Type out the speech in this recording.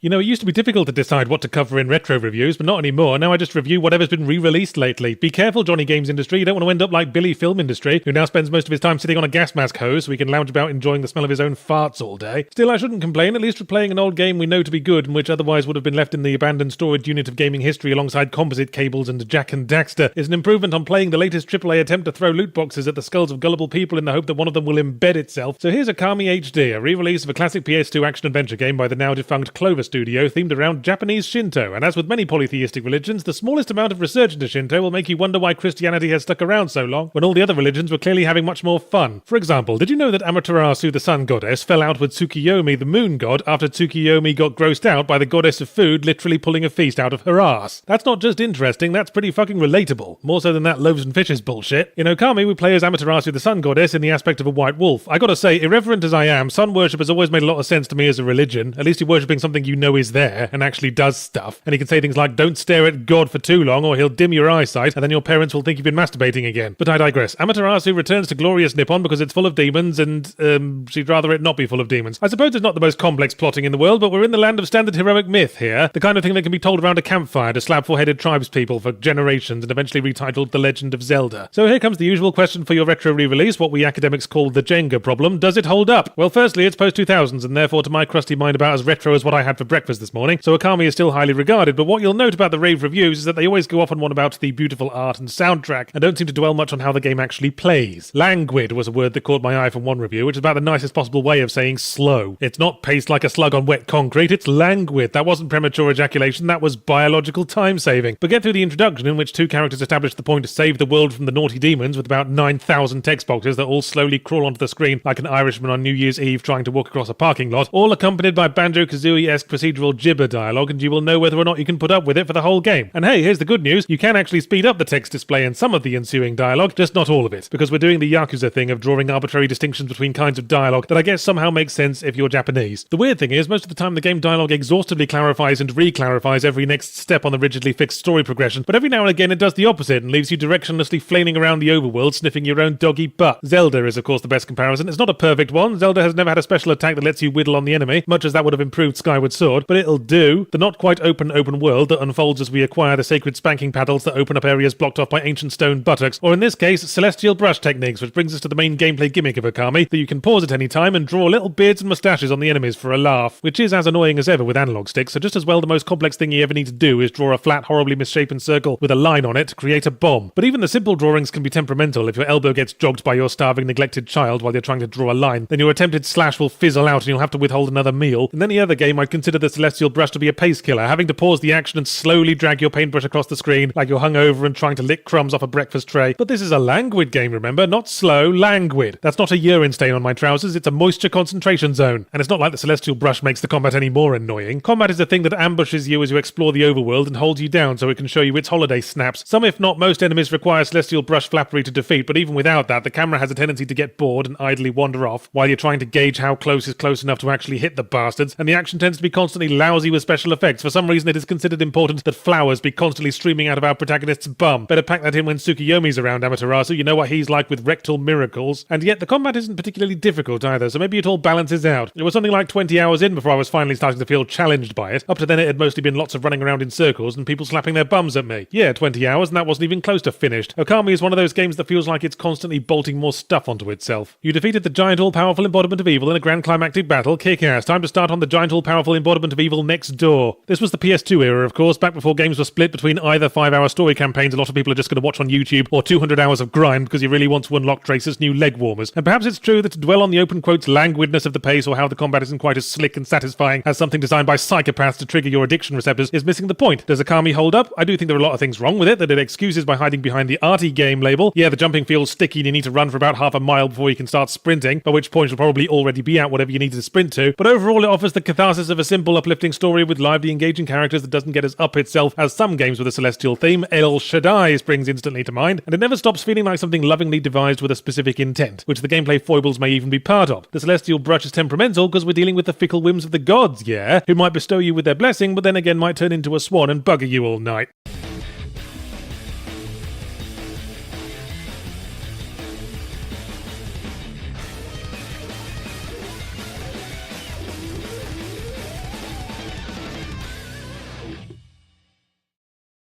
You know, it used to be difficult to decide what to cover in retro reviews, but not anymore. Now I just review whatever's been re-released lately. Be careful, Johnny Games Industry. You don't want to end up like Billy Film Industry, who now spends most of his time sitting on a gas mask hose so he can lounge about enjoying the smell of his own farts all day. Still, I shouldn't complain. At least we're playing an old game we know to be good and which otherwise would have been left in the abandoned storage unit of gaming history alongside composite cables and Jak and Daxter is an improvement on playing the latest AAA attempt to throw loot boxes at the skulls of gullible people in the hope that one of them will embed itself. So here's Okami HD, a re-release of a classic PS2 action-adventure game by the now-defunct Clover Studio themed around Japanese Shinto, and as with many polytheistic religions, the smallest amount of research into Shinto will make you wonder why Christianity has stuck around so long when all the other religions were clearly having much more fun. For example, did you know that Amaterasu, the sun goddess, fell out with Tsukiyomi, the moon god, after Tsukiyomi got grossed out by the goddess of food literally pulling a feast out of her ass? That's not just interesting, that's pretty fucking relatable. More so than that loaves and fishes bullshit. In Okami, we play as Amaterasu, the sun goddess, in the aspect of a white wolf. I gotta say, irreverent as I am, sun worship has always made a lot of sense to me as a religion. At least you're worshipping something you know is there and actually does stuff. And he can say things like, don't stare at God for too long or he'll dim your eyesight and then your parents will think you've been masturbating again. But I digress. Amaterasu returns to glorious Nippon because it's full of demons and, she'd rather it not be full of demons. I suppose it's not the most complex plotting in the world, but we're in the land of standard heroic myth here. The kind of thing that can be told around a campfire to slab four-headed tribespeople for generations and eventually retitled The Legend of Zelda. So here comes the usual question for your retro re-release, what we academics call the Jenga problem. Does it hold up? Well, firstly, it's post-2000s and therefore to my crusty mind about as retro as what I had for breakfast this morning, so Okami is still highly regarded, but what you'll note about the rave reviews is that they always go off on one about the beautiful art and soundtrack, and don't seem to dwell much on how the game actually plays. Languid was a word that caught my eye from one review, which is about the nicest possible way of saying slow. It's not paced like a slug on wet concrete, it's languid. That wasn't premature ejaculation, that was biological time-saving. But get through the introduction in which two characters establish the point to save the world from the naughty demons with about 9,000 text boxes that all slowly crawl onto the screen like an Irishman on New Year's Eve trying to walk across a parking lot, all accompanied by Banjo-Kazooie-esque procedural gibber dialogue, and you will know whether or not you can put up with it for the whole game. And hey, here's the good news, you can actually speed up the text display in some of the ensuing dialogue, just not all of it, because we're doing the Yakuza thing of drawing arbitrary distinctions between kinds of dialogue that I guess somehow makes sense if you're Japanese. The weird thing is, most of the time the game dialogue exhaustively clarifies and re-clarifies every next step on the rigidly fixed story progression, but every now and again it does the opposite and leaves you directionlessly flailing around the overworld sniffing your own doggy butt. Zelda is of course the best comparison. It's not a perfect one. Zelda has never had a special attack that lets you whittle on the enemy, much as that would have improved Skyward Sword, but it'll do. The not quite open world that unfolds as we acquire the sacred spanking paddles that open up areas blocked off by ancient stone buttocks, or in this case, celestial brush techniques, which brings us to the main gameplay gimmick of Okami, that you can pause at any time and draw little beards and moustaches on the enemies for a laugh, which is as annoying as ever with analog sticks, so just as well the most complex thing you ever need to do is draw a flat, horribly misshapen circle with a line on it to create a bomb. But even the simple drawings can be temperamental. If your elbow gets jogged by your starving, neglected child while you're trying to draw a line, then your attempted slash will fizzle out and you'll have to withhold another meal. In any other game, I'd consider the celestial brush to be a pace killer, having to pause the action and slowly drag your paintbrush across the screen like you're hungover and trying to lick crumbs off a breakfast tray. But this is a languid game, remember? Not slow, languid. That's not a urine stain on my trousers, it's a moisture concentration zone. And it's not like the celestial brush makes the combat any more annoying. Combat is a thing that ambushes you as you explore the overworld and holds you down so it can show you its holiday snaps. Some, if not most, enemies require celestial brush flappery to defeat, but even without that, the camera has a tendency to get bored and idly wander off while you're trying to gauge how close is close enough to actually hit the bastards, and the action tends to be constantly lousy with special effects. For some reason, it is considered important that flowers be constantly streaming out of our protagonist's bum. Better pack that in when Tsukiyomi's around, Amaterasu. You know what he's like with rectal miracles. And yet, the combat isn't particularly difficult either, so maybe it all balances out. It was something like 20 hours in before I was finally starting to feel challenged by it. Up to then, it had mostly been lots of running around in circles and people slapping their bums at me. Yeah, 20 hours, and that wasn't even close to finished. Okami is one of those games that feels like it's constantly bolting more stuff onto itself. You defeated the giant all-powerful embodiment of evil in a grand climactic battle. Kick-ass. Time to start on the giant all-powerful embodiment of evil next door. This was the PS2 era, of course, back before games were split between either 5-hour story campaigns a lot of people are just going to watch on YouTube, or 200 hours of grind because you really want to unlock Tracer's new leg warmers. And perhaps it's true that to dwell on the open quotes languidness of the pace or how the combat isn't quite as slick and satisfying as something designed by psychopaths to trigger your addiction receptors is missing the point. Does Okami hold up? I do think there are a lot of things wrong with it that it excuses by hiding behind the arty game label. Yeah, the jumping feels sticky and you need to run for about half a mile before you can start sprinting, by which point you'll probably already be at whatever you need to sprint to. But overall it offers the catharsis of a simple uplifting story with lively engaging characters that doesn't get as up itself as some games with a celestial theme. El Shaddai springs instantly to mind, and it never stops feeling like something lovingly devised with a specific intent, which the gameplay foibles may even be part of. The celestial brush is temperamental because we're dealing with the fickle whims of the gods, yeah, who might bestow you with their blessing but then again might turn into a swan and bugger you all night.